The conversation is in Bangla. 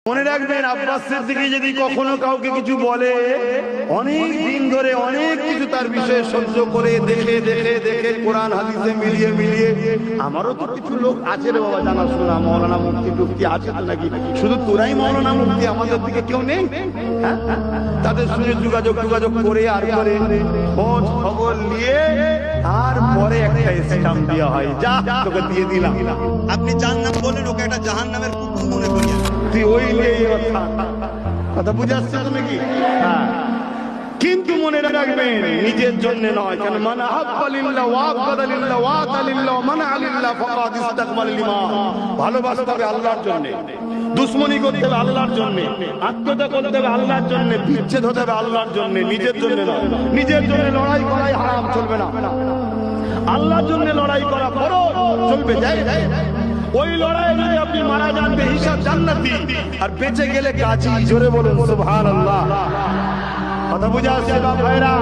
মনে রাখবেন, আব্বাস সিদ্দিকী যদি কখনো কাউকে কিছু বলে, অনেক দিন ধরে অনেক কিছু তার বিষয়ে সহ্য করে দেখে দেখে দেখে কোরআন হাদিসে মিলিয়ে মিলিয়ে, আমারও তো কিছু লোক আছে রে বাবা জানাশোনা, মৌলানা মুফতি টুফতি আছে তো নাকি? শুধু তোরাই মৌলানা মুফতি, আমাদের দিকে কেউ নেই? হ্যাঁ, তাদের সঙ্গে যোগাযোগ করে আর করে খোঁজ খবর নিয়ে তারপরে একটা স্ট্যাম্প দেওয়া হয়, যা তোকে দিয়ে দিলাম। আপনি জান্নাত বলেন, ওকে একটা জাহান্নামের কুকুর মনে করিয়া তুই ওই কথা বুঝে আসছে তুমি কি? হ্যাঁ, কিন্তু মনে রাখবেন নিজের জন্য নয়। কেন? মান আহাব্বা লিল্লাহ ওয়া আবগাদা লিল্লাহ ওয়া আতা লিল্লাহ ওয়া মানা লিল্লাহ ফাকাদ ইসতাকমাল ঈমান। ভালোবাসতে হবে আল্লাহর জন্য, দুশমনি করতে হবে আল্লাহর জন্য, আত্মীয়তা করতে হবে আল্লাহর জন্য, বিচ্ছেদ হতে হবে আল্লাহর জন্য, নিজের জন্য নয়। নিজের জন্য লড়াই করাই হারাম, চলবে না। আল্লাহর জন্য লড়াই করা বড় চলবে, যাই ওই লড়াইয়ে যদি আপনি মারা যান বেহিসাব জান্নাতি, আর বেঁচে গেলে কাজী। জোরে বলুন সুবহানাল্লাহ। কথা বুঝা আসছে ভাইরা?